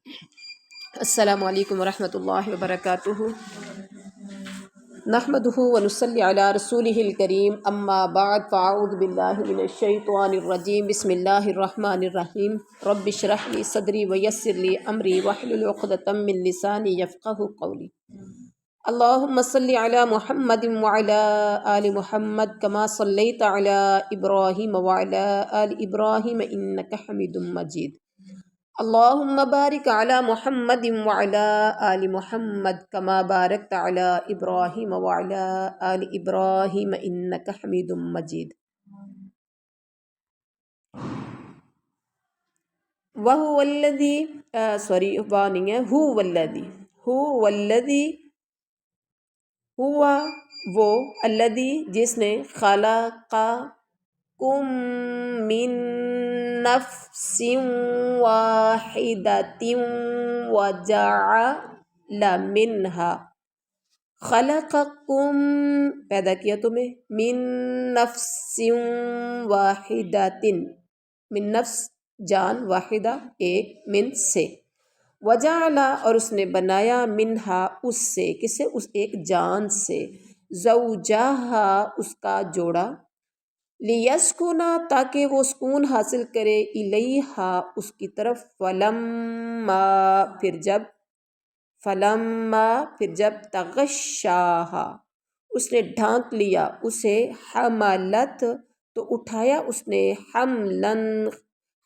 السلام علیکم ورحمۃ اللہ وبرکاتہ۔ نحمدہ ونصلی علی رسولہ الکریم، اما بعد فاعوذ باللہ من الشیطان الرجیم، بسم اللہ الرحمن الرحیم۔ رب اشرح لی صدری ویسر لی امری واحلل عقدۃ من لسانی یفقہوا قولی۔ اللہم صلی علی محمد وعلی آل محمد کما صلیت علی ابراہیم وعلی آل ابراہیم انک حمید مجید۔ اللہم بارک علی محمد وعلی آل محمد کما بارکت علی ابراہیم وعلی آل ابراہیم انک حمید مجید۔ وہو الذی هو الذی ہوا وہ الذی جس نے خلقکم من نفس واحدۃ وجعل منہا خلقکم پیدا کیا تمہیں من نفس واحدۃ من نفس جان واحدہ ایک من سے وجعل اور اس نے بنایا منہا اس سے کسے اس ایک جان سے زوجہا اس کا جوڑا لیسکنا تاکہ وہ سکون حاصل کرے الیہا اس کی طرف فلما پھر جب تغشاہا اس نے ڈھانک لیا اسے حملت تو اٹھایا اس نے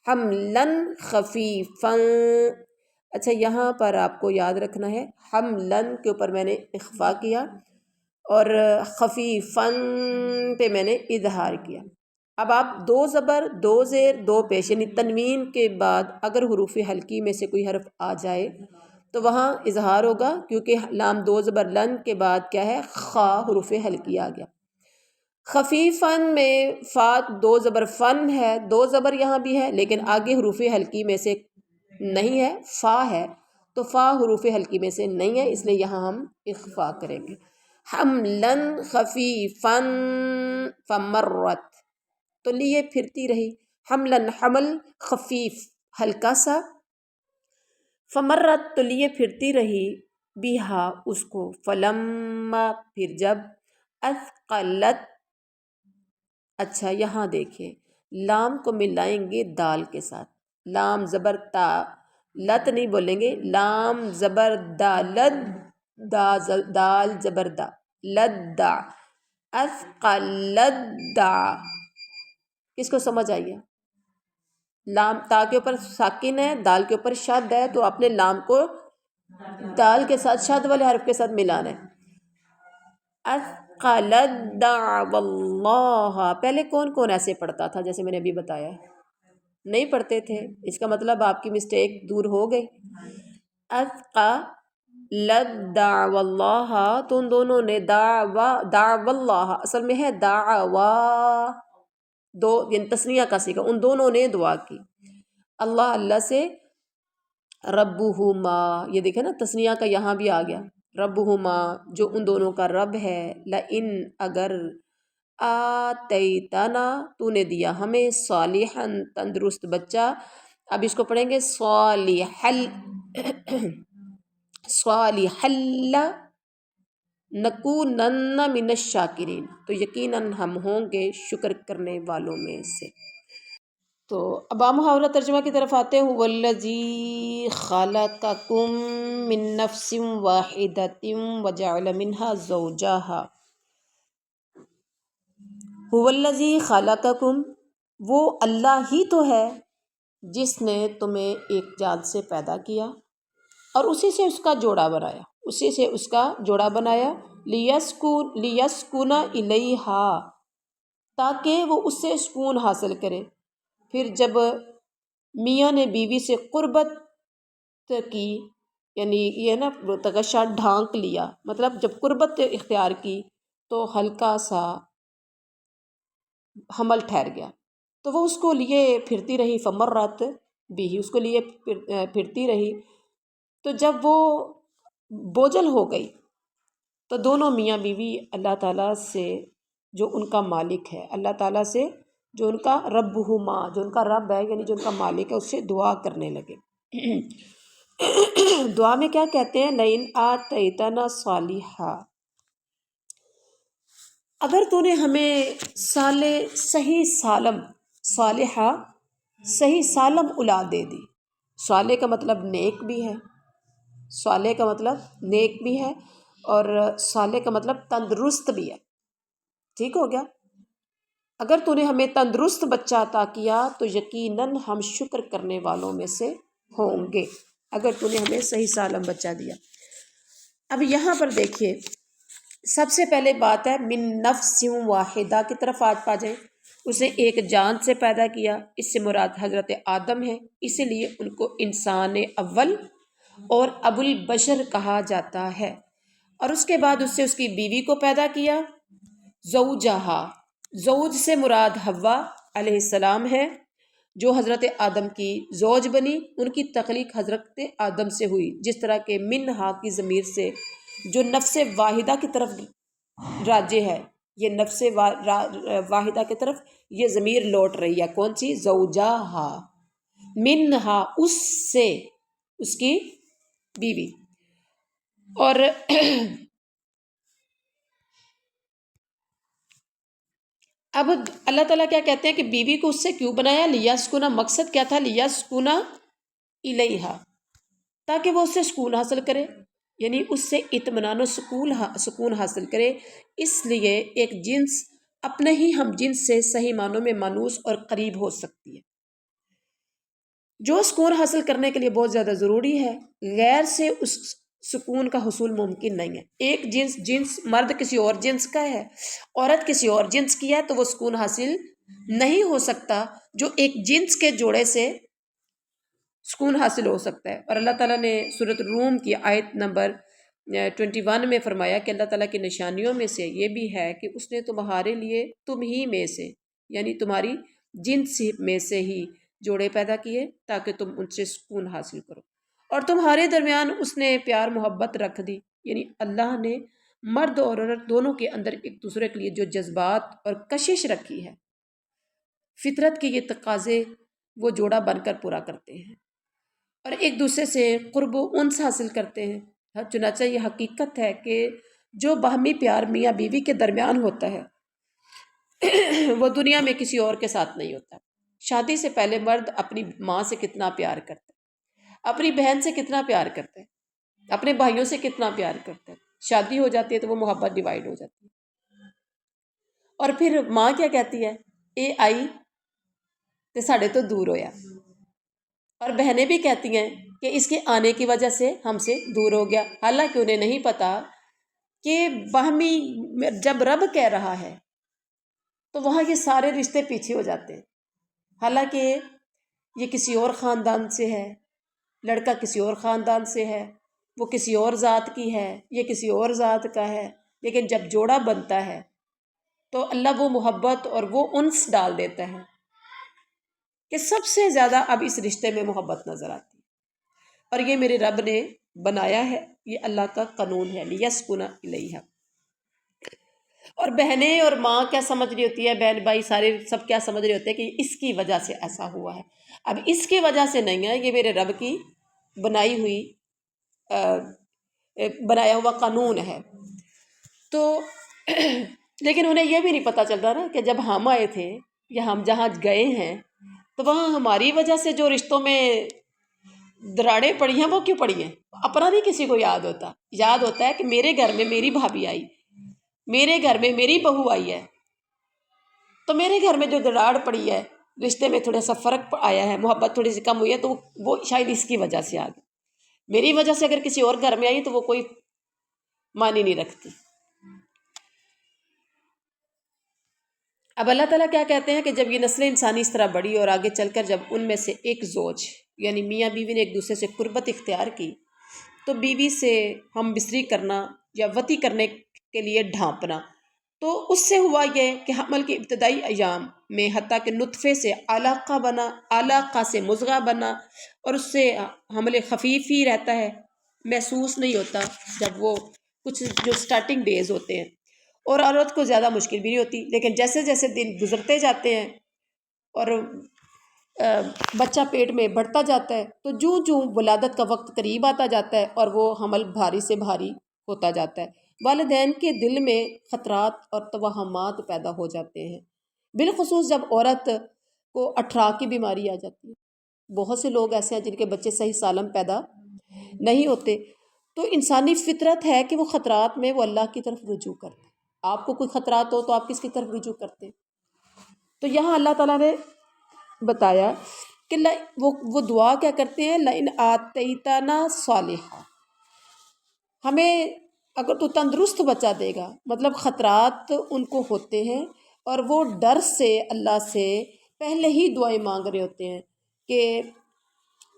حملن خفیفا۔ اچھا یہاں پر آپ کو یاد رکھنا ہے حملن کے اوپر میں نے اخفا کیا اور خفیفاً پہ میں نے اظہار کیا۔ اب آپ دو زبر دو زیر دو پیش یعنی تنوین کے بعد اگر حروف حلقی میں سے کوئی حرف آ جائے تو وہاں اظہار ہوگا، کیونکہ لام دو زبر لن کے بعد کیا ہے خا حروف حلقی آ گیا۔ خفیفاً میں فا دو زبر فن ہے، دو زبر یہاں بھی ہے لیکن آگے حروف حلقی میں سے نہیں ہے، فا ہے تو فا حروف حلقی میں سے نہیں ہے، اس لیے یہاں ہم اخفا کریں گے۔ حملن خفیفاً فمرت تو لیے پھرتی رہی، حملن حمل خفیف ہلکا سا، فمرت تو لیے پھرتی رہی بیہا اس کو، فلما پھر جب اثقلت۔ اچھا یہاں دیکھیں لام کو ملائیں گے دال کے ساتھ، لام زبر تا لت نہیں بولیں گے، لام زبر دا لد دال زبر دا لدا اثقلت دا۔ کس کو سمجھ آئی ہے؟ لام تا کے اوپر ساکن ہے، دال کے اوپر شد ہے، تو اپنے لام کو دال کے ساتھ شد والے حرف کے ساتھ ملانا ہے۔ اثقلت دعوا اللہ، پہلے کون کون ایسے پڑھتا تھا جیسے میں نے ابھی بتایا؟ نہیں پڑھتے تھے، اس کا مطلب آپ کی مسٹیک دور ہو گئی۔ اثقلت دعوا اللہ تو ان دونوں نے دعوا اللہ اصل میں ہے دعوا دو یعنی تثنیہ کا صیغہ، ان دونوں نے دعا کی اللہ سے، ربہما یہ دیکھیں نا تثنیہ کا یہاں بھی آ گیا، ربہما جو ان دونوں کا رب ہے، لئن اگر آتیتنا تو نے دیا ہمیں صالحا تندرست بچہ، اب اس کو پڑھیں گے صالحا نکونن من الشاکرین تو یقیناً ہم ہوں گے شکر کرنے والوں میں سے۔ تو اب محاورہ ترجمہ کی طرف آتے ہیں۔ والذی خلقکم من نفس واحدۃ وجعل منها زوجہا، والذی خلقکم وہ اللہ ہی تو ہے جس نے تمہیں ایک جان سے پیدا کیا اور اسی سے اس کا جوڑا بنایا، لیسکن الیہا تاکہ وہ اس سے سکون حاصل کرے۔ پھر جب میاں نے بیوی سے قربت کی یعنی یہ نا تغشا ڈھانک لیا، مطلب جب قربت اختیار کی تو ہلکا سا حمل ٹھہر گیا تو وہ اس کو لیے پھرتی رہی، فمرت بھی اس کو لیے پھرتی رہی، تو جب وہ بوجھل ہو گئی تو دونوں میاں بیوی اللہ تعالیٰ سے جو ان کا مالک ہے، اللہ تعالیٰ سے جو ان کا ربہما جو ان کا رب ہے یعنی جو ان کا مالک ہے، اس سے دعا کرنے لگے۔ دعا میں کیا کہتے ہیں؟ لئن آتیتنا صالحا، اگر تو نے ہمیں صحیح سالم، صالحہ صحیح سالم اولاد دے دی. صالح کا مطلب نیک بھی ہے، صالح کا مطلب نیک بھی ہے، اور صالح کا مطلب تندرست بھی ہے. ٹھیک ہو گیا؟ اگر تو نے ہمیں تندرست بچہ عطا کیا تو یقیناً ہم شکر کرنے والوں میں سے ہوں گے، اگر تو نے ہمیں صحیح سالم بچہ دیا. اب یہاں پر دیکھیے، سب سے پہلے بات ہے من نفس واحدہ کی طرف آج پا جائیں. اسے ایک جان سے پیدا کیا، اس سے مراد حضرت آدم ہے، اسی لیے ان کو انسان اول اور ابو البشر کہا جاتا ہے. اور اس کے بعد اس سے اس کی بیوی کو پیدا کیا، زوجہا، زوج سے مراد حوا علیہ السلام ہے جو حضرت آدم کی زوج بنی. ان کی تخلیق حضرت آدم سے ہوئی، جس طرح کہ منہا کی ضمیر سے جو نفس واحدہ کی طرف راجع ہے، یہ نفس واحدہ کی طرف یہ ضمیر لوٹ رہی ہے. کون سی؟ زوجہا، منہا اس سے اس کی بیوی. اور اب اللہ تعالیٰ کیا کہتے ہیں کہ بیوی کو اس سے کیوں بنایا؟ لیسکنا، مقصد کیا تھا؟ لیسکنا الیہا، تاکہ وہ اس سے سکون حاصل کرے، یعنی اس سے اطمینان و سکون حاصل کرے. اس لیے ایک جنس اپنے ہی ہم جنس سے صحیح معنوں میں مانوس اور قریب ہو سکتی ہے، جو سکون حاصل کرنے کے لیے بہت زیادہ ضروری ہے. غیر سے اس سکون کا حصول ممکن نہیں ہے. ایک جنس مرد کسی اور جنس کا ہے، عورت کسی اور جنس کی ہے، تو وہ سکون حاصل نہیں ہو سکتا جو ایک جنس کے جوڑے سے سکون حاصل ہو سکتا ہے. اور اللہ تعالیٰ نے سورۃ الروم کی آیت نمبر 21 میں فرمایا کہ اللہ تعالیٰ کی نشانیوں میں سے یہ بھی ہے کہ اس نے تمہارے لیے تم ہی میں سے، یعنی تمہاری جنس میں سے ہی جوڑے پیدا کیے تاکہ تم ان سے سکون حاصل کرو. اور تمہارے درمیان اس نے پیار محبت رکھ دی، یعنی اللہ نے مرد اور عورت دونوں کے اندر ایک دوسرے کے لیے جو جذبات اور کشش رکھی ہے، فطرت کے یہ تقاضے وہ جوڑا بن کر پورا کرتے ہیں اور ایک دوسرے سے قرب و انس حاصل کرتے ہیں. چنانچہ یہ حقیقت ہے کہ جو باہمی پیار میاں بیوی کے درمیان ہوتا ہے وہ دنیا میں کسی اور کے ساتھ نہیں ہوتا. شادی سے پہلے مرد اپنی ماں سے کتنا پیار کرتا ہے، اپنی بہن سے کتنا پیار کرتا ہے، اپنے بھائیوں سے کتنا پیار کرتا ہے. شادی ہو جاتی ہے تو وہ محبت ڈیوائیڈ ہو جاتی ہے. اور پھر ماں کیا کہتی ہے؟ اے آئی تے ساڑے تو دور ہویا. اور بہنیں بھی کہتی ہیں کہ اس کے آنے کی وجہ سے ہم سے دور ہو گیا، حالانکہ انہیں نہیں پتا کہ باہمی جب رب کہہ رہا ہے تو وہاں یہ سارے رشتے پیچھے ہو جاتے ہیں. حالانکہ یہ کسی اور خاندان سے ہے، لڑکا کسی اور خاندان سے ہے، وہ کسی اور ذات کی ہے، یہ کسی اور ذات کا ہے، لیکن جب جوڑا بنتا ہے تو اللہ وہ محبت اور وہ انس ڈال دیتا ہے کہ سب سے زیادہ اب اس رشتے میں محبت نظر آتی ہے. اور یہ میرے رب نے بنایا ہے، یہ اللہ کا قانون ہے. لیسکن الیہا. اور بہنیں اور ماں کیا سمجھ رہی ہوتی ہے، بہن بھائی سارے سب کیا سمجھ رہے ہوتے ہیں کہ اس کی وجہ سے ایسا ہوا ہے. اب اس کی وجہ سے نہیں ہے، یہ میرے رب کی بنائی ہوئی بنایا ہوا قانون ہے. تو لیکن انہیں یہ بھی نہیں پتہ چل رہا نا کہ جب ہم آئے تھے یا ہم جہاں گئے ہیں تو وہاں ہماری وجہ سے جو رشتوں میں دراڑیں پڑی ہیں وہ کیوں پڑی ہیں. اپنا نہیں کسی کو یاد ہوتا ہے کہ میرے گھر میں میری بھابھی آئی، میرے گھر میں میری بہو آئی ہے، تو میرے گھر میں جو دراڑ پڑی ہے، رشتے میں تھوڑا سا فرق آیا ہے، محبت تھوڑی سی کم ہوئی ہے، تو وہ شاید اس کی وجہ سے آ گئی. میری وجہ سے اگر کسی اور گھر میں آئی تو وہ کوئی معنی نہیں رکھتی. اب اللہ تعالیٰ کیا کہتے ہیں کہ جب یہ نسل انسانی اس طرح بڑھی اور آگے چل کر جب ان میں سے ایک زوج یعنی میاں بیوی نے ایک دوسرے سے قربت اختیار کی تو بیوی سے ہم بستری کرنا یا وطی کرنے کے لیے ڈھانپنا، تو اس سے ہوا یہ کہ حمل کے ابتدائی ایام میں حتیٰ کہ نطفے سے علاقہ بنا، علاقہ سے مضغہ بنا، اور اس سے حمل خفیف ہی رہتا ہے، محسوس نہیں ہوتا جب وہ کچھ جو سٹارٹنگ ڈیز ہوتے ہیں. اور عورت کو زیادہ مشکل بھی نہیں ہوتی، لیکن جیسے جیسے دن گزرتے جاتے ہیں اور بچہ پیٹ میں بڑھتا جاتا ہے تو جوں جوں ولادت کا وقت قریب آتا جاتا ہے اور وہ حمل بھاری سے بھاری ہوتا جاتا ہے، والدین کے دل میں خطرات اور توہمات پیدا ہو جاتے ہیں، بالخصوص جب عورت کو اٹھرا کی بیماری آ جاتی ہے۔ بہت سے لوگ ایسے ہیں جن کے بچے صحیح سالم پیدا نہیں ہوتے، تو انسانی فطرت ہے کہ وہ خطرات میں وہ اللہ کی طرف رجوع کرتے ہیں۔ آپ کو کوئی خطرات ہو تو آپ کس کی طرف رجوع کرتے ہیں؟ تو یہاں اللہ تعالیٰ نے بتایا کہ وہ دعا کیا کرتے ہیں، لئن آتیتنا صالحا، ہمیں اگر تو تندرست بچہ دے گا، مطلب خطرات ان کو ہوتے ہیں اور وہ ڈر سے اللہ سے پہلے ہی دعائیں مانگ رہے ہوتے ہیں کہ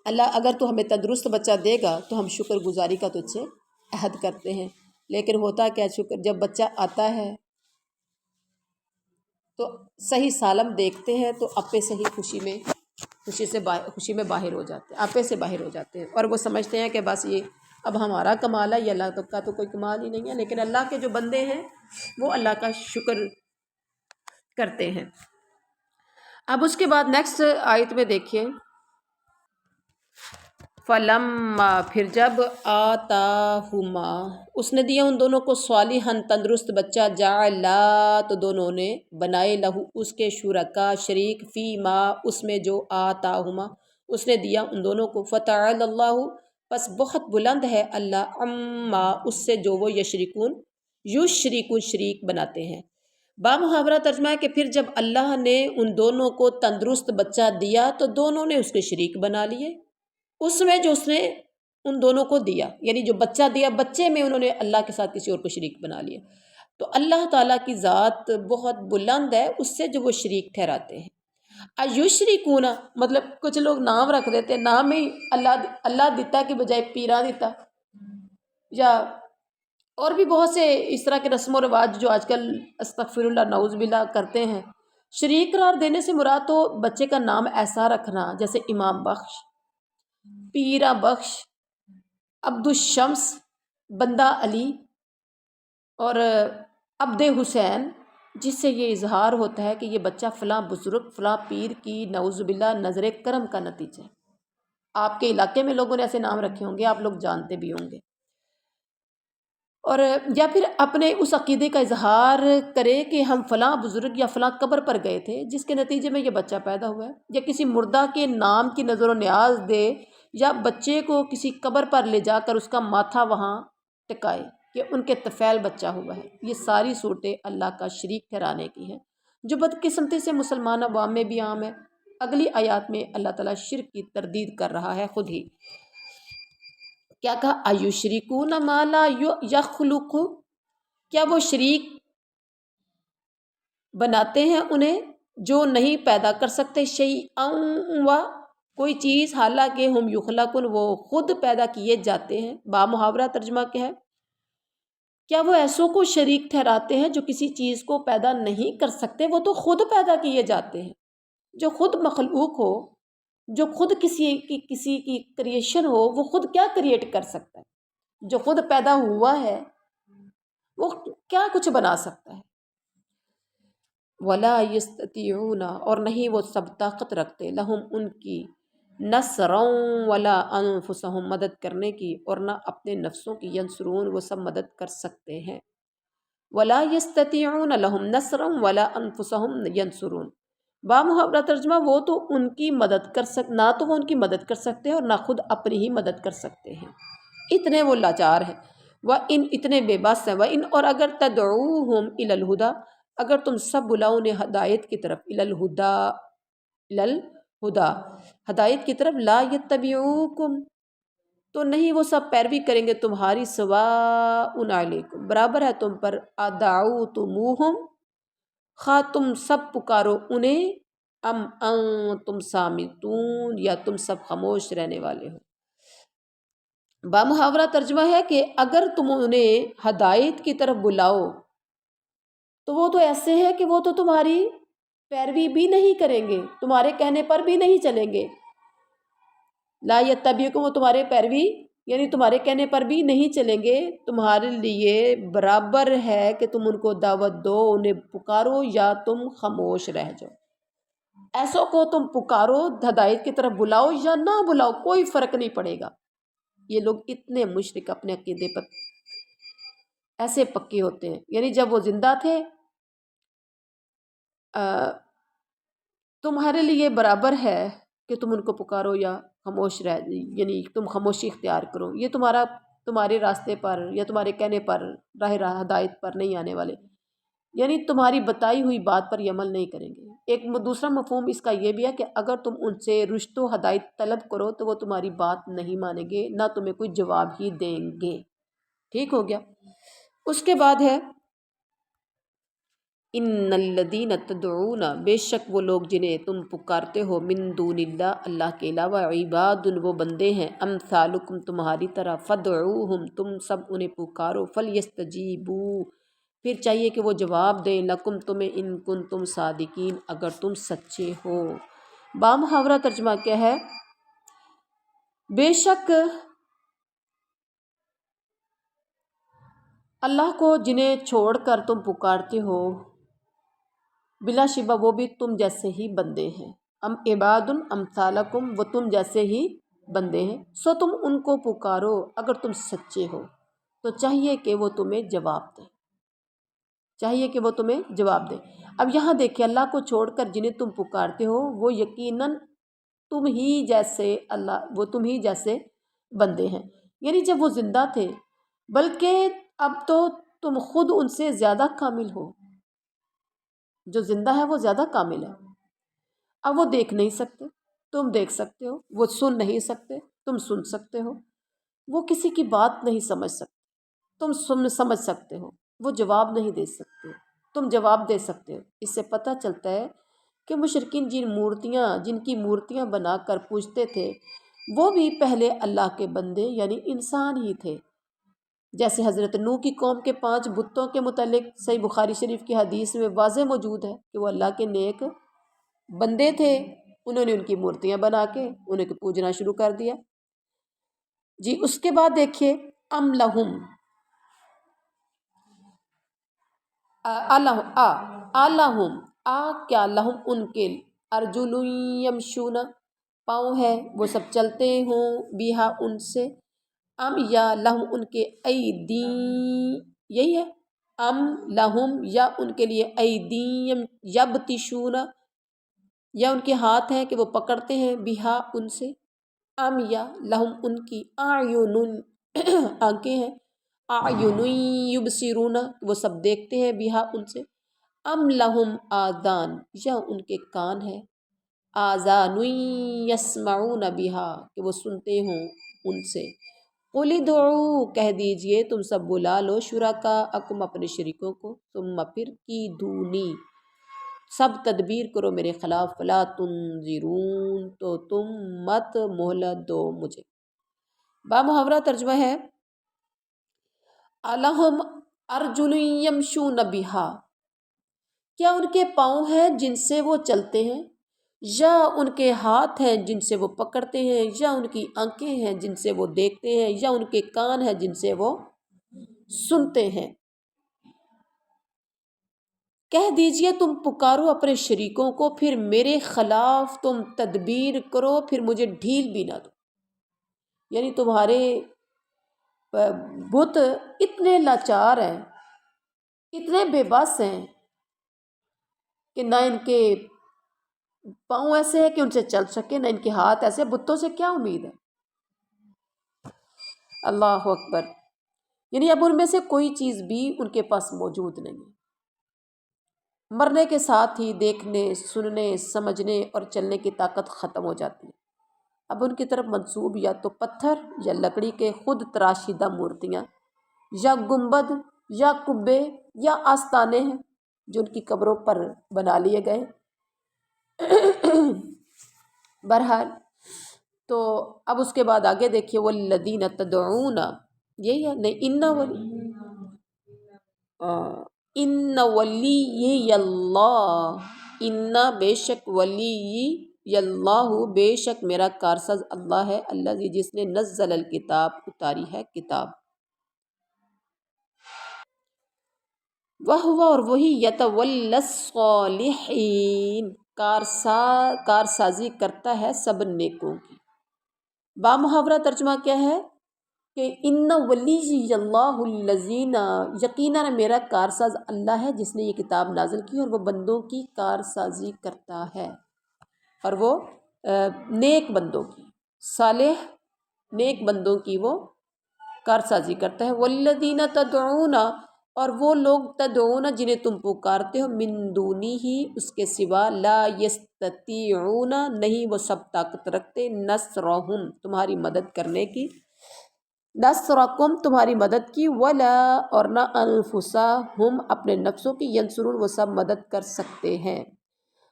اللہ اگر تو ہمیں تندرست بچہ دے گا تو ہم شکر گزاری کا تجھ سے عہد کرتے ہیں۔ لیکن ہوتا کیا، شکر جب بچہ آتا ہے تو صحیح سالم دیکھتے ہیں تو اپے سے ہی خوشی میں باہر ہو جاتے ہیں، اپے سے باہر ہو جاتے ہیں، اور وہ سمجھتے ہیں کہ بس یہ اب ہمارا کمال ہے، یہ اللہ کا تو کوئی کمال ہی نہیں ہے۔ لیکن اللہ کے جو بندے ہیں وہ اللہ کا شکر کرتے ہیں۔ اب اس کے بعد نیکسٹ آیت میں دیکھیے، فلما، پھر جب آتاہما، اس نے دیا ان دونوں کو، صالحاً تندرست بچہ، جعلا، تو دونوں نے بنائے، لہو اس کے، شرکا شریک، فی ما، اس میں جو، آتاہما اس نے دیا ان دونوں کو، فتعالی اللہ، پس بہت بلند ہے اللہ، عما اس سے جو وہ یشرکون شریک بناتے ہیں۔ بامحاورہ ترجمہ ہے کہ پھر جب اللہ نے ان دونوں کو تندرست بچہ دیا تو دونوں نے اس کے شریک بنا لیے اس میں جو اس نے ان دونوں کو دیا، یعنی جو بچہ دیا بچے میں انہوں نے اللہ کے ساتھ کسی اور کو شریک بنا لیا۔ تو اللہ تعالیٰ کی ذات بہت بلند ہے اس سے جو وہ شریک ٹھہراتے ہیں۔ ایشرکون، مطلب کچھ لوگ نام رکھ دیتے ہیں، نام ہی اللہ دیتا کی بجائے پیرا دیتا، یا اور بھی بہت سے اس طرح کے رسم و رواج جو آج کل استغفر اللہ نعوذ باللہ کرتے ہیں۔ شریک قرار دینے سے مراد تو بچے کا نام ایسا رکھنا جیسے امام بخش، پیرا بخش، عبد الشمس، بندہ علی اور عبد حسین، جس سے یہ اظہار ہوتا ہے کہ یہ بچہ فلاں بزرگ فلاں پیر کی نعوذ باللہ نظر کرم کا نتیجہ ہے۔ آپ کے علاقے میں لوگوں نے ایسے نام رکھے ہوں گے، آپ لوگ جانتے بھی ہوں گے، اور یا پھر اپنے اس عقیدے کا اظہار کرے کہ ہم فلاں بزرگ یا فلاں قبر پر گئے تھے جس کے نتیجے میں یہ بچہ پیدا ہوا ہے، یا کسی مردہ کے نام کی نظر و نیاز دے، یا بچے کو کسی قبر پر لے جا کر اس کا ماتھا وہاں ٹکائے کہ ان کے طفیل بچہ ہوا ہے۔ یہ ساری صورتیں اللہ کا شریک ٹھہرانے کی ہیں، جو بدقسمتی سے مسلمان عوام میں بھی عام ہے۔ اگلی آیات میں اللہ تعالیٰ شرک کی تردید کر رہا ہے خود ہی۔ کیا کہا، ایشرکون ما لا یخلق، کیا وہ شریک بناتے ہیں انہیں جو نہیں پیدا کر سکتے، شیئا و کوئی چیز، حالانکہ ہم یخلقون وہ خود پیدا کیے جاتے ہیں۔ بامحاورہ ترجمہ کیا ہے، کیا وہ ایسوں کو شریک ٹھہراتے ہیں جو کسی چیز کو پیدا نہیں کر سکتے، وہ تو خود پیدا کیے جاتے ہیں۔ جو خود مخلوق ہو، جو خود کسی کی کریشن ہو، وہ خود کیا کریٹ کر سکتا ہے؟ جو خود پیدا ہوا ہے وہ کیا کچھ بنا سکتا ہے؟ وَلَا يَسْتَطِيعُونَ، اور نہیں وہ سب طاقت رکھتے، لَهُمْ ان کی، نَصْرًا وَلَا أَنفُسَهُمْ مدد کرنے کی، اور نہ اپنے نفسوں کی، ينصرون وہ سب مدد کر سکتے ہیں۔ وَلَا يَسْتَطِيعُونَ لَهُمْ نَصْرًا وَلَا أَنفُسَهُمْ يَنصُرُونَ، بامحاورہ ترجمہ وہ تو ان کی مدد نہ تو وہ ان کی مدد کر سکتے ہیں اور نہ خود اپنی ہی مدد کر سکتے ہیں، اتنے وہ لاچار ہیں۔ وَإِنْ اتنے بے بس ہیں، وَإِنْ اور اگر تدعوہم الی الہدیٰ اگر تم سب بلاؤ انہیں ہدایت کی طرف، الہدیٰ ہدایت کی طرف، لا یتبعوکم تو نہیں وہ سب پیروی کریں گے تمہاری، سواء علیکم برابر ہے تم پر، ادعوتموہم خواہ تم سب پکارو انہیں، ام انتم صامتون یا تم سب خاموش رہنے والے ہو۔ بامحاورہ ترجمہ ہے کہ اگر تم انہیں ہدایت کی طرف بلاؤ تو وہ تو ایسے ہے کہ وہ تو تمہاری پیروی بھی نہیں کریں گے، تمہارے کہنے پر بھی نہیں چلیں گے۔ لا یتبعوکم وہ تمہارے پیروی یعنی تمہارے کہنے پر بھی نہیں چلیں گے، تمہارے لیے برابر ہے کہ تم ان کو دعوت دو، انہیں پکارو یا تم خاموش رہ جاؤ۔ ایسوں کو تم پکارو، ہدایت کی طرف بلاؤ یا نہ بلاؤ، کوئی فرق نہیں پڑے گا۔ یہ لوگ اتنے مشرک اپنے عقیدے پر ایسے پکے ہوتے ہیں، یعنی جب وہ زندہ تھے تمہارے لیے برابر ہے کہ تم ان کو پکارو یا خاموش رہ، یعنی تم خاموشی اختیار کرو، یہ تمہارے راستے پر یا تمہارے کہنے پر راہ ہدایت پر نہیں آنے والے، یعنی تمہاری بتائی ہوئی بات پر یہ عمل نہیں کریں گے۔ ایک دوسرا مفہوم اس کا یہ بھی ہے کہ اگر تم ان سے رشد و ہدایت طلب کرو تو وہ تمہاری بات نہیں مانیں گے، نہ تمہیں کوئی جواب ہی دیں گے۔ ٹھیک ہو گیا۔ اس کے بعد ہے ان الذین تدعون، بے شک وہ لوگ جنہیں تم پکارتے ہو، من دون اللہ، اللہ کے علاوہ، عباد، وہ بندے ہیں، امثالکم، تمہاری طرح، فدعوہم، تم سب انہیں پکارو، فلیستجیبوا، پھر چاہیے کہ وہ جواب دیں، لکم، تمہیں، ان کنتم صادقین، اگر تم سچے ہو۔ بامحاورہ ترجمہ کیا ہے؟ بے شک اللہ کو جنہیں چھوڑ کر تم پکارتے ہو، بلا شبہ وہ بھی تم جیسے ہی بندے ہیں، ام عباد امثالکم، وہ تم جیسے ہی بندے ہیں، سو تم ان کو پکارو اگر تم سچے ہو، تو چاہیے کہ وہ تمہیں جواب دیں، چاہیے کہ وہ تمہیں جواب دیں۔ اب یہاں دیکھیں، اللہ کو چھوڑ کر جنہیں تم پکارتے ہو وہ یقیناً تم ہی جیسے تم ہی جیسے بندے ہیں، یعنی جب وہ زندہ تھے، بلکہ اب تو تم خود ان سے زیادہ کامل ہو، جو زندہ ہے وہ زیادہ کامل ہے۔ اب وہ دیکھ نہیں سکتے، تم دیکھ سکتے ہو، وہ سن نہیں سکتے، تم سن سکتے ہو، وہ کسی کی بات نہیں سمجھ سکتے، تم سمجھ سکتے ہو، وہ جواب نہیں دے سکتے، تم جواب دے سکتے ہو۔ اس سے پتہ چلتا ہے کہ مشرکین جن کی مورتیاں بنا کر پوجتے تھے، وہ بھی پہلے اللہ کے بندے یعنی انسان ہی تھے۔ جیسے حضرت نوح کی قوم کے 5 بتوں کے متعلق صحیح بخاری شریف کی حدیث میں واضح موجود ہے کہ وہ اللہ کے نیک بندے تھے، انہوں نے ان کی مورتیاں بنا کے انہیں پوجنا شروع کر دیا۔ جی اس کے بعد دیکھیے، ام لہم الہم، کیا لہم ان کے، ارجل یمشون، پاؤں ہے وہ سب چلتے ہوں، بیہا ان سے، ام یا لہم ان کے، ایدی، یہی ہے، ام لہم یا ان کے لیے، ایدیم یبتشون، یا ان کے ہاتھ ہیں کہ وہ پکڑتے ہیں، بیہا ان سے، ام یا لہم ان کی، اعین، آنکھیں ہیں، اعین یبصرون، وہ سب دیکھتے ہیں، بیہا ان سے، ام لہم آذان، یا ان کے کان ہیں، آذان یسمعون بہا، کہ وہ سنتے ہوں ان سے، قل ادعوا، کہہ دیجئے تم سب بلا لو، شرکاءکم، اپنے شریکوں کو، ثم پھر کیدونی، سب تدبیر کرو میرے خلاف، فلا تنظرون، تو تم مت مہلت دو مجھے۔ بامحاورہ ترجمہ ہے، الہم ارجل یمشون بہا، کیا ان کے پاؤں ہیں جن سے وہ چلتے ہیں، یا ان کے ہاتھ ہیں جن سے وہ پکڑتے ہیں، یا ان کی آنکھیں ہیں جن سے وہ دیکھتے ہیں، یا ان کے کان ہیں جن سے وہ سنتے ہیں۔ کہہ دیجئے تم پکارو اپنے شریکوں کو، پھر میرے خلاف تم تدبیر کرو، پھر مجھے ڈھیل بھی نہ دو، یعنی تمہارے بت اتنے لاچار ہیں، اتنے بے بس ہیں کہ نہ ان کے پاؤں ایسے ہیں کہ ان سے چل سکے، نہ ان کے ہاتھ ایسے، بتوں سے کیا امید ہے۔ اللہ اکبر، یعنی اب ان میں سے کوئی چیز بھی ان کے پاس موجود نہیں ہے، مرنے کے ساتھ ہی دیکھنے، سننے، سمجھنے اور چلنے کی طاقت ختم ہو جاتی ہے۔ اب ان کی طرف منسوب یا تو پتھر یا لکڑی کے خود تراشیدہ مورتیاں، یا گنبد یا قبے یا آستانے ہیں جو ان کی قبروں پر بنا لیے گئے۔ بہرحال تو اب اس کے بعد آگے دیکھیے، والذین تدعون، یہی ہے نہیں، ان ولی اللہ، ان بے شک ولی اللہ، بے شک میرا کارساز اللہ ہے، اللہ جس نے نزل الکتاب، اتاری ہے کتاب، وہو، اور وہی، یتولی الصالحین، کارسازی کرتا ہے سب نیکوں کی۔ بامحاورہ ترجمہ کیا ہے کہ ان ولی اللہ الذین، یقیناً میرا کارساز اللہ ہے جس نے یہ کتاب نازل کی اور وہ بندوں کی کارسازی کرتا ہے، اور وہ نیک بندوں کی، صالح نیک بندوں کی وہ کارسازی کرتا ہے۔ والذین تدعون، اور وہ لوگ تدعون جنہیں تم پکارتے ہو، من دونی ہی اس کے سوا، لا یستطیعون نہیں وہ سب طاقت رکھتے، نصرہم تمہاری مدد کرنے کی، نصرکم تمہاری مدد کی، ولا اور نہ انفسہم اپنے نفسوں کی، ینصرون وہ سب مدد کر سکتے ہیں۔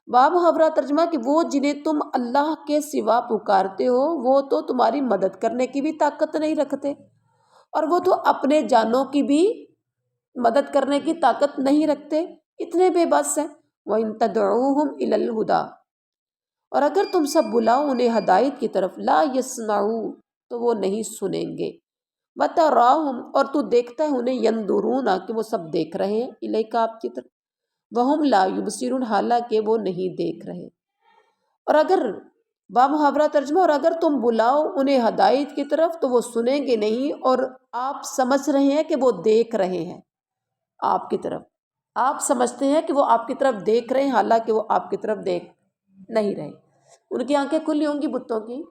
باب محاورہ ترجمہ کہ وہ جنہیں تم اللہ کے سوا پکارتے ہو وہ تو تمہاری مدد کرنے کی بھی طاقت نہیں رکھتے، اور وہ تو اپنے جانوں کی بھی مدد کرنے کی طاقت نہیں رکھتے، اتنے بے بس ہیں۔ وَإِن تَدْعُوهُمْ إِلَى الْهُدَىٰ، اور اگر تم سب بلاؤ انہیں ہدایت کی طرف، لا يسمعوا تو وہ نہیں سنیں گے، وَتَرَاهُمْ اور تو دیکھتا ہے انہیں، ينظرون کہ وہ سب دیکھ رہے ہیں، الیک آپ کی طرف، وَهُمْ لا يبصرون حالانکہ وہ نہیں دیکھ رہے۔ اور اگر بامحاورہ ترجمہ، اور اگر تم بلاؤ انہیں ہدایت کی طرف تو وہ سنیں گے نہیں، اور آپ سمجھ رہے ہیں کہ وہ دیکھ رہے ہیں آپ کی طرف، آپ سمجھتے ہیں کہ وہ آپ کی طرف دیکھ رہے ہیں حالانکہ وہ آپ کی طرف دیکھ نہیں رہے۔ ان کی آنکھیں کھلی ہوں گی بتوں کی،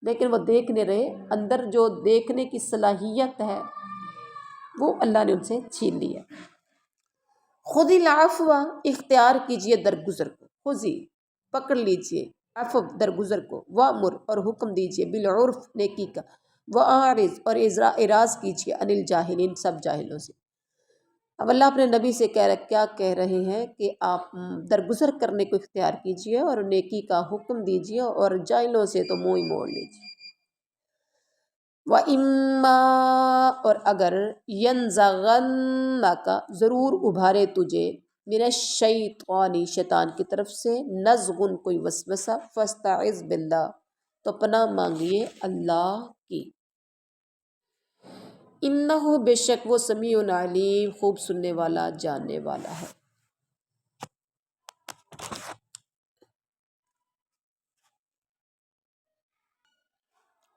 لیکن وہ دیکھ نہیں رہے، اندر جو دیکھنے کی صلاحیت ہے وہ اللہ نے ان سے چھین لی ہے۔ خذ العفو اختیار کیجئے درگزر کو، خذی پکڑ لیجئے، عفو درگزر کو، وامر اور حکم دیجئے، بالعرف نیکی کا، واعرض اور اعراض کیجئے، عن الجاہلین سب جاہلوں سے۔ اب اللہ اپنے نبی سے کیا کہہ رہے ہیں کہ آپ درگزر کرنے کو اختیار کیجئے اور نیکی کا حکم دیجئے اور جاہلوں سے تو منہ ہی موڑ لیجئے۔ وَإِمَّا اور اگر يَنزَغَنَّكَ ضرور ابھارے تجھے، مِنَ الشَّيْطَانِ شیطان کی طرف سے، نزغن کوئی وسوسہ، فَاسْتَعِذْ بِاللَّہ تو پناہ مانگیے اللہ کی، انہ بے شک وہ سمیع علیم خوب سننے والا جاننے والا ہے۔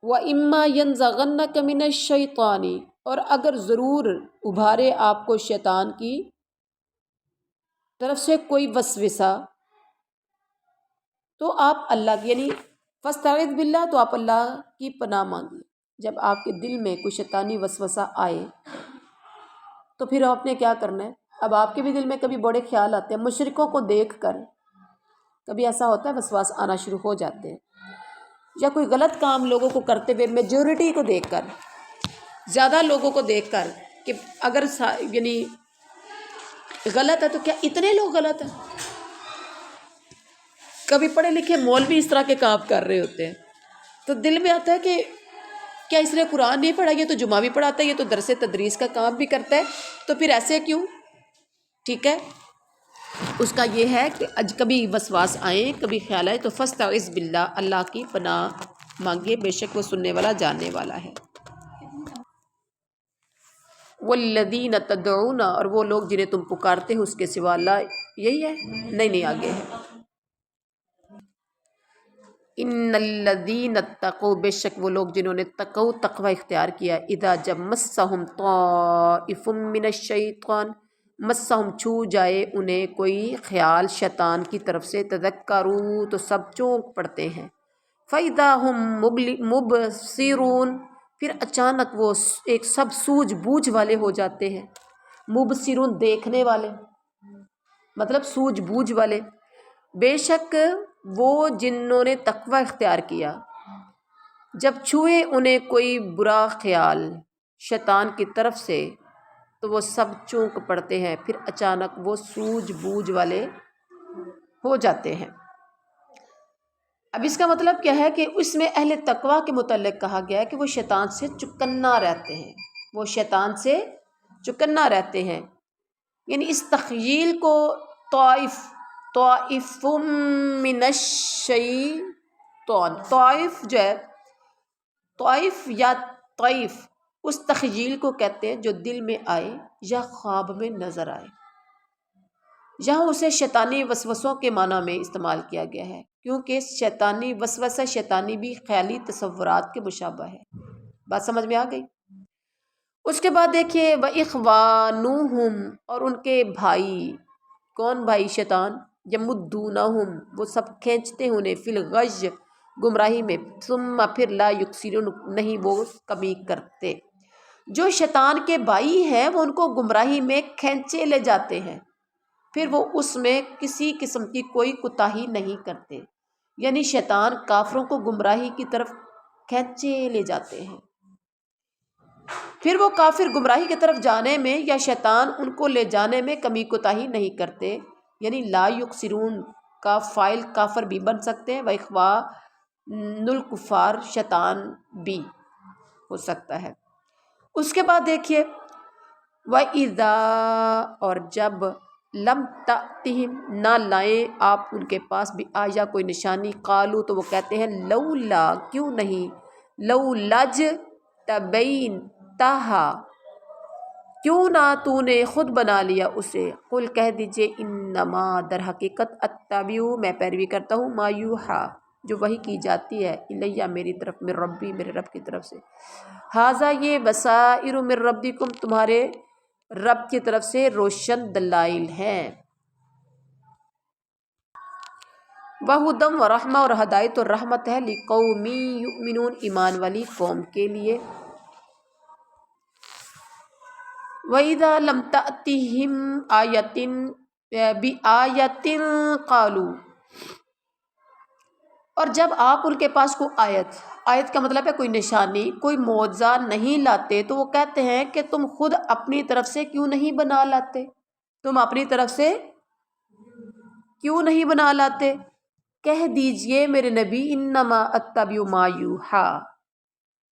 وَإِمَّا يَنزَغَنَّكَ مِنَ الشَّيْطَانِ اور اگر ضرور ابھارے آپ کو شیطان کی طرف سے کوئی وسوسہ، تو آپ اللہ یعنی فاستعذ باللہ تو آپ اللہ کی پناہ مانگیے۔ جب آپ کے دل میں کوئی شیطانی وسوسہ آئے تو پھر آپ نے کیا کرنا ہے؟ اب آپ کے بھی دل میں کبھی بڑے خیال آتے ہیں، مشرکوں کو دیکھ کر کبھی ایسا ہوتا ہے وسواس آنا شروع ہو جاتے ہیں، یا کوئی غلط کام لوگوں کو کرتے ہوئے میجورٹی کو دیکھ کر، زیادہ لوگوں کو دیکھ کر کہ اگر یعنی غلط ہے تو کیا اتنے لوگ غلط ہیں؟ کبھی پڑھے لکھے مولوی اس طرح کے کام کر رہے ہوتے ہیں تو دل میں آتا ہے کہ کیا اس نے قرآن نہیں پڑھا، یہ تو جمعہ بھی پڑھاتا ہے، یہ تو درس تدریس کا کام بھی کرتا ہے، تو پھر ایسے کیوں؟ ٹھیک ہے، اس کا یہ ہے کہ کبھی وسواس آئیں، کبھی خیال آئے تو فاستعذ باللہ اللہ کی پناہ مانگیے، بے شک وہ سننے والا جاننے والا ہے۔ والذین تدعون اور وہ لوگ جنہیں تم پکارتے ہو اس کے سوا، لا یہی ہے نہیں آگے ہے، ان الذین اتقوا بے شک وہ لوگ جنہوں نے تقوی اختیار کیا، اذا جب مسہم طائف من الشیطان مسہم چھو جائے انہیں کوئی خیال شیطان کی طرف سے، تذکروا تو سب چونک پڑتے ہیں، فاذا ہم مبصرون پھر اچانک وہ ایک سب سوجھ بوجھ والے ہو جاتے ہیں، مبصرون دیکھنے والے مطلب سوجھ بوجھ والے، بے شک وہ جنہوں نے تقوی اختیار کیا جب چھوئے انہیں کوئی برا خیال شیطان کی طرف سے تو وہ سب چونک پڑتے ہیں، پھر اچانک وہ سوجھ بوجھ والے ہو جاتے ہیں۔ اب اس کا مطلب کیا ہے کہ اس میں اہل تقوی کے متعلق کہا گیا ہے کہ وہ شیطان سے چکنا رہتے ہیں، وہ شیطان سے چکنا رہتے ہیں، یعنی اس تخیل کو طائف من الشیطان، طائف جو ہے طائف یا طائف اس تخیل کو کہتے ہیں جو دل میں آئے یا خواب میں نظر آئے، یہاں اسے شیطانی وسوسوں کے معنی میں استعمال کیا گیا ہے، کیونکہ شیطانی وسوسہ شیطانی بھی خیالی تصورات کے مشابہ ہے۔ بات سمجھ میں آ گئی؟ اس کے بعد دیکھیے وَإِخْوَانُهُمْ، اور ان کے بھائی، کون بھائی؟ شیطان، یمدونہم، وہ سب کھینچتے ہیں انہیں، فی الغی، گمراہی میں، ثم پھر لا یقصرون، نہیں وہ کمی کرتے۔ جو شیطان کے بھائی ہیں وہ ان کو گمراہی میں کھینچے لے جاتے ہیں، پھر وہ اس میں کسی قسم کی کوئی کوتاہی نہیں کرتے، یعنی شیطان کافروں کو گمراہی کی طرف کھینچے لے جاتے ہیں، پھر وہ کافر گمراہی کی طرف جانے میں یا شیطان ان کو لے جانے میں کمی کوتاہی نہیں کرتے، یعنی لا یقصرون کا فاعل کافر بھی بن سکتے ہیں، وَإِخْوَانُ الْكُفَّارِ شیطان بھی ہو سکتا ہے۔ اس کے بعد دیکھیے وَإِذَا، اور جب، لم تأتہم، نہ لائیں آپ ان کے پاس، بھی آیا کوئی نشانی، قالو، تو وہ کہتے ہیں لولا، کیوں نہیں، لولاج تبین تہا، کیوں نہ تو نے خود بنا لیا اسے، قل، کہہ دیجئے، انما، در حقیقت، اتبع، میں پیروی کرتا ہوں، ما یوحا، جو وحی کی جاتی ہے، الیہ، میری طرف، من ربی، میرے رب کی طرف سے، ھذا، یہ، بصائر من ربکم، تمہارے رب کی طرف سے روشن دلائل ہیں، وہدی ورحمہ، اور ہدایت اور رحمت ہے، لقوم یؤمنون، ایمان والی قوم کے لیے۔ وَإِذَا لَمْ تَأْتِهِمْ آیَةٌ بِآیَةٍ قَالُوا، اور جب آپ ان کے پاس کوئی آیت کا مطلب ہے کوئی نشانی، کوئی معجزہ نہیں لاتے، تو وہ کہتے ہیں کہ تم خود اپنی طرف سے کیوں نہیں بنا لاتے، تم اپنی طرف سے کیوں نہیں بنا لاتے، کہہ دیجئے میرے نبی، انما اتبع ما یوحا،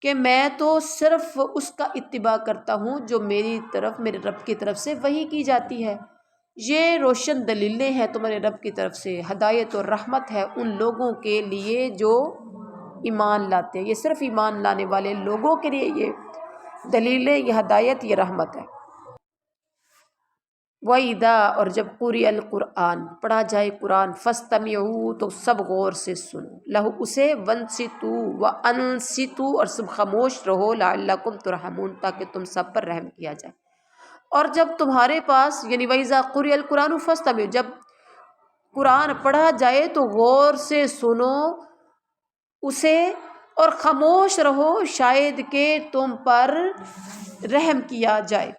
کہ میں تو صرف اس کا اتباع کرتا ہوں جو میری طرف، میرے رب کی طرف سے وحی کی جاتی ہے، یہ روشن دلیلیں ہیں تمہارے رب کی طرف سے، ہدایت اور رحمت ہے ان لوگوں کے لیے جو ایمان لاتے ہیں، یہ صرف ایمان لانے والے لوگوں کے لیے یہ دلیلیں، یہ ہدایت، یہ رحمت ہے۔ وَإِذَا، اور جب قُرِئَ القرآن، پڑھا جائے قرآن، فَاسْتَمِعُوا، تو سب غور سے سنو، لَہُ، اسے، وَانصِتُوا، وَأَنصِتُوا، اور سب خاموش رہو، لَعَلَّکُمْ تُرْحَمُونَ، تاکہ تم سب پر رحم کیا جائے۔ اور جب تمہارے پاس، یعنی وَإِذَا قُرِئَ القرآن فَاسْتَمِعُوا، جب قرآن پڑھا جائے تو غور سے سنو اسے اور خاموش رہو، شاید کہ تم پر رحم کیا جائے۔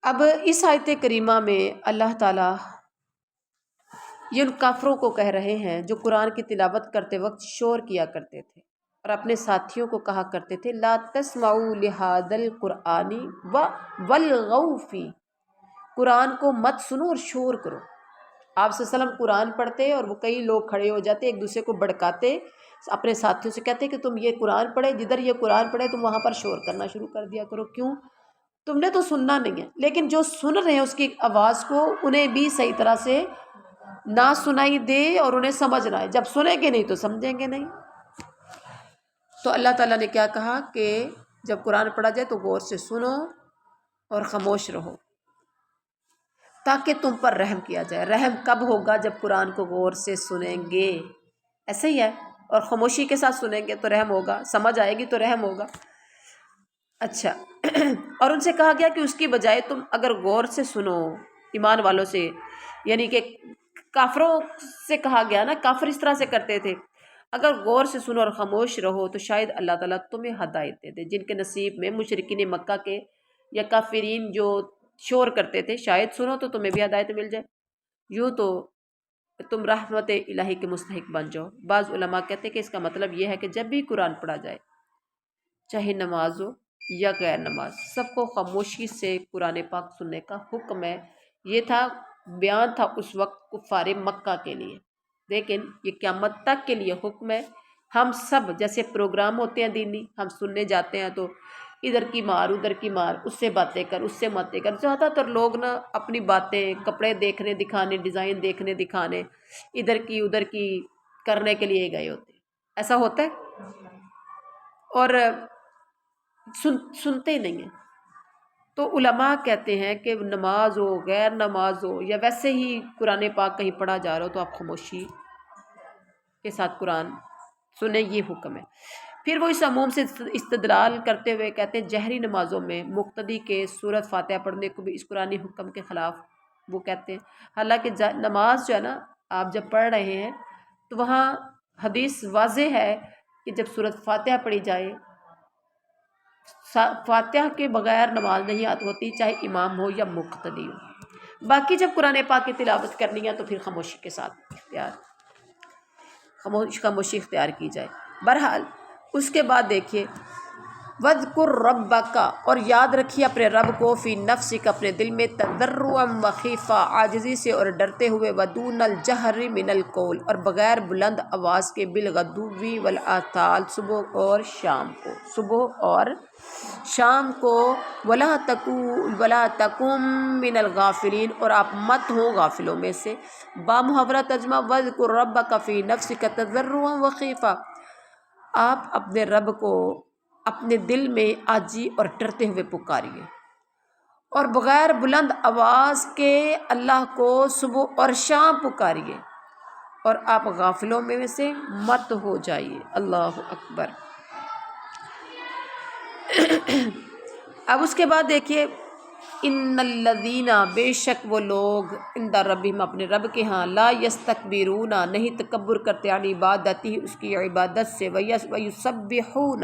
اب اس آیت کریمہ میں اللہ تعالیٰ یہ ان کافروں کو کہہ رہے ہیں جو قرآن کی تلاوت کرتے وقت شور کیا کرتے تھے اور اپنے ساتھیوں کو کہا کرتے تھے لا تسمعوا لہذا القرآن والغوا فیہ، قرآن کو مت سنو اور شور کرو۔ آپ صلی اللہ علیہ وسلم قرآن پڑھتے اور وہ کئی لوگ کھڑے ہو جاتے، ایک دوسرے کو بھڑکاتے، اپنے ساتھیوں سے کہتے کہ تم یہ قرآن پڑھے، جدھر یہ قرآن پڑھے تم وہاں پر شور کرنا شروع کر دیا کرو، کیوں؟ تم نے تو سننا نہیں ہے، لیکن جو سن رہے ہیں اس کی آواز کو انہیں بھی صحیح طرح سے نہ سنائی دے اور انہیں سمجھنا ہے، جب سنیں گے نہیں تو سمجھیں گے نہیں۔ تو اللہ تعالیٰ نے کیا کہا کہ جب قرآن پڑھا جائے تو غور سے سنو اور خاموش رہو تاکہ تم پر رحم کیا جائے۔ رحم کب ہوگا؟ جب قرآن کو غور سے سنیں گے، ایسے ہی ہے، اور خاموشی کے ساتھ سنیں گے تو رحم ہوگا، سمجھ آئے گی تو رحم ہوگا۔ اچھا اور ان سے کہا گیا کہ اس کی بجائے تم اگر غور سے سنو، ایمان والوں سے، یعنی کہ کافروں سے کہا گیا نا، کافر اس طرح سے کرتے تھے، اگر غور سے سنو اور خاموش رہو تو شاید اللہ تعالیٰ تمہیں ہدایت دے دے۔ جن کے نصیب میں مشرکین مکہ کے یا کافرین جو شور کرتے تھے، شاید سنو تو تمہیں بھی ہدایت مل جائے، یوں تو تم رحمت الہی کے مستحق بن جاؤ۔ بعض علماء کہتے ہیں کہ اس کا مطلب یہ ہے کہ جب بھی قرآن پڑھا جائے، چاہے نماز ہو یا غیر نماز، سب کو خاموشی سے قرآن پاک سننے کا حکم ہے۔ یہ تھا، بیان تھا اس وقت کفار مکہ کے لیے، لیکن یہ قیامت تک کے لیے حکم ہے۔ ہم سب جیسے پروگرام ہوتے ہیں دینی، ہم سننے جاتے ہیں تو ادھر کی مار ادھر کی مار، اس سے باتیں کر اس سے باتیں کر، زیادہ تر لوگ نا اپنی باتیں، کپڑے دیکھنے دکھانے، ڈیزائن دیکھنے دکھانے، ادھر کی ادھر کی کرنے کے لیے گئے ہوتے ہیں، ایسا ہوتا ہے، اور سنتے نہیں ہیں۔ تو علماء کہتے ہیں کہ نماز ہو، غیر نماز ہو، یا ویسے ہی قرآن پاک کہیں پڑھا جا رہا ہو تو آپ خاموشی کے ساتھ قرآن سنیں، یہ حکم ہے۔ پھر وہ اس عموم سے استدلال کرتے ہوئے کہتے ہیں جہری نمازوں میں مقتدی کے سورۃ فاتحہ پڑھنے کو بھی اس قرآنی حکم کے خلاف وہ کہتے ہیں۔ حالانکہ نماز جو ہے نا، آپ جب پڑھ رہے ہیں تو وہاں حدیث واضح ہے کہ جب سورۃ فاتحہ پڑھی جائے، فاتحہ کے بغیر نماز نہیں ہوتی، چاہے امام ہو یا مقتدی ہو۔ باقی جب قرآن پاک کی تلاوت کرنی ہے تو پھر خاموشی کے ساتھ خاموشی اختیار کی جائے۔ بہرحال اس کے بعد دیکھیے وَاذْكُرْ رَبَّكَ، اور یاد رکھیے اپنے رب کو، فی نفسک، اپنے دل میں، تضرعا وخیفہ، عاجزی سے اور ڈرتے ہوئے، ودون الجہر من القول، اور بغیر بلند آواز کے، بالغدو والآصال، صبح اور شام کو، صبح اور شام کو، ولا تکم من الغافلین، اور آپ مت ہو غافلوں میں سے۔ بامحاورہ ترجمہ وَاذْكُرْ رَبَّكَ فی نفسک تضرعا وخیفہ، آپ اپنے رب کو اپنے دل میں عاجزی اور ڈرتے ہوئے پکاریے، اور بغیر بلند آواز کے اللہ کو صبح اور شام پکاریے، اور آپ غافلوں میں سے مت ہو جائیے۔ اللہ اکبر۔ اب اس کے بعد دیکھیے ان الذین، بے شک وہ لوگ، عند ربہم، اپنے رب کے ہاں، لا یستکبرون، نہیں تکبر کرتے، عن عبادتی، اس کی عبادت سے، ویسبحون،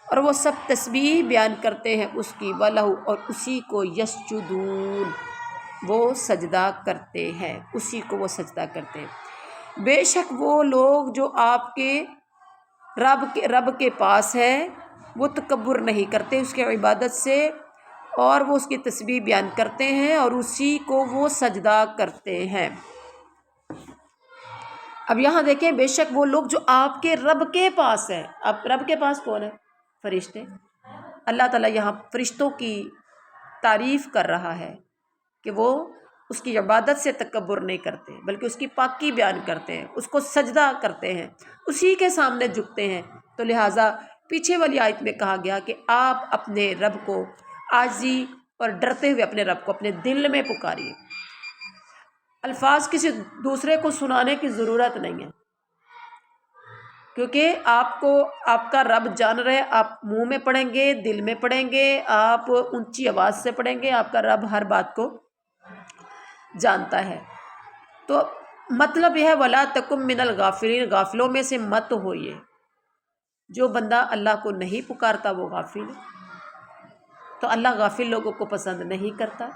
اور وہ سب تسبیح بیان کرتے ہیں اس کی، وَلَہُ، اور اسی کو، یسجدون، وہ سجدہ کرتے ہیں، اسی کو وہ سجدہ کرتے ہیں۔ بے شک وہ لوگ جو آپ کے رب کے پاس ہے، وہ تکبر نہیں کرتے اس کی عبادت سے، اور وہ اس کی تسبیح بیان کرتے ہیں، اور اسی کو وہ سجدہ کرتے ہیں۔ اب یہاں دیکھیں، بے شک وہ لوگ جو آپ کے رب کے پاس ہیں۔ اب رب کے پاس کون ہے؟ فرشتے۔ اللہ تعالیٰ یہاں فرشتوں کی تعریف کر رہا ہے کہ وہ اس کی عبادت سے تکبر نہیں کرتے، بلکہ اس کی پاکی بیان کرتے ہیں، اس کو سجدہ کرتے ہیں، اسی کے سامنے جھکتے ہیں۔ تو لہٰذا پیچھے والی آیت میں کہا گیا کہ آپ اپنے رب کو عاجزی اور ڈرتے ہوئے اپنے رب کو اپنے دل میں پکاریے۔ الفاظ کسی دوسرے کو سنانے کی ضرورت نہیں ہے، کیونکہ آپ کو آپ کا رب جان رہے، آپ منہ میں پڑھیں گے، دل میں پڑھیں گے، آپ اونچی آواز سے پڑھیں گے، آپ کا رب ہر بات کو جانتا ہے۔ تو مطلب یہ ہے وَلَا تَكُن مِّنَ الْغَافِلِينَ، غافلوں میں سے مت ہوئیے۔ جو بندہ اللہ کو نہیں پکارتا وہ غافل ہے، تو اللہ غافل لوگوں کو پسند نہیں کرتا،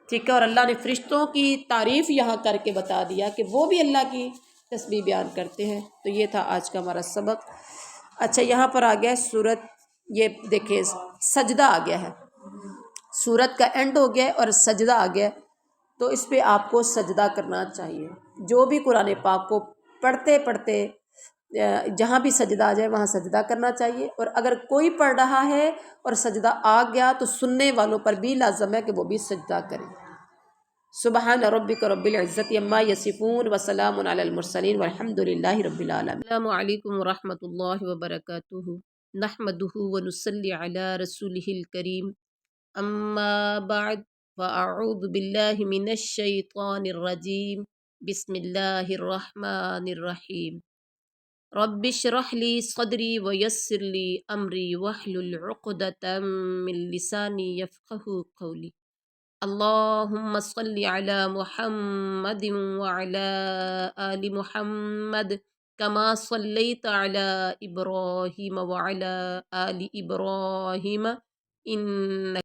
ٹھیک ہے۔ اور اللہ نے فرشتوں کی تعریف یہاں کر کے بتا دیا کہ وہ بھی اللہ کی تسبیح بیان کرتے ہیں۔ تو یہ تھا آج کا ہمارا سبق۔ اچھا، یہاں پر آ گیا سورت، یہ دیکھیں سجدہ آ گیا ہے، سورت کا اینڈ ہو گیا ہے اور سجدہ آ گیا ہے، تو اس پہ آپ کو سجدہ کرنا چاہیے۔ جو بھی قرآن پاک کو پڑھتے پڑھتے جہاں بھی سجدہ آ جائے وہاں سجدہ کرنا چاہیے، اور اگر کوئی پڑھ رہا ہے اور سجدہ آ گیا تو سننے والوں پر بھی لازم ہے کہ وہ بھی سجدہ کریں۔ سبحان ربک رب العزت عما یصفون وسلام علی المرسلین والحمد للہ رب العالمین۔ السلام علیکم ورحمۃ اللہ وبرکاتہ، نحمدہ ونصلی علی رسولہ الکریم، اما بعد، فاعوذ باللہ من الشیطان الرجیم، بسم اللہ الرحمن الرحیم۔ رب اشرح لی صدری ویسر لی امری واحلل عقدۃ من لسانی یفقہوا قولی۔ اللہم صل علی محمد وعلی آل محمد کما صلیت علی ابراہیم وعلی آل ابراہیم انک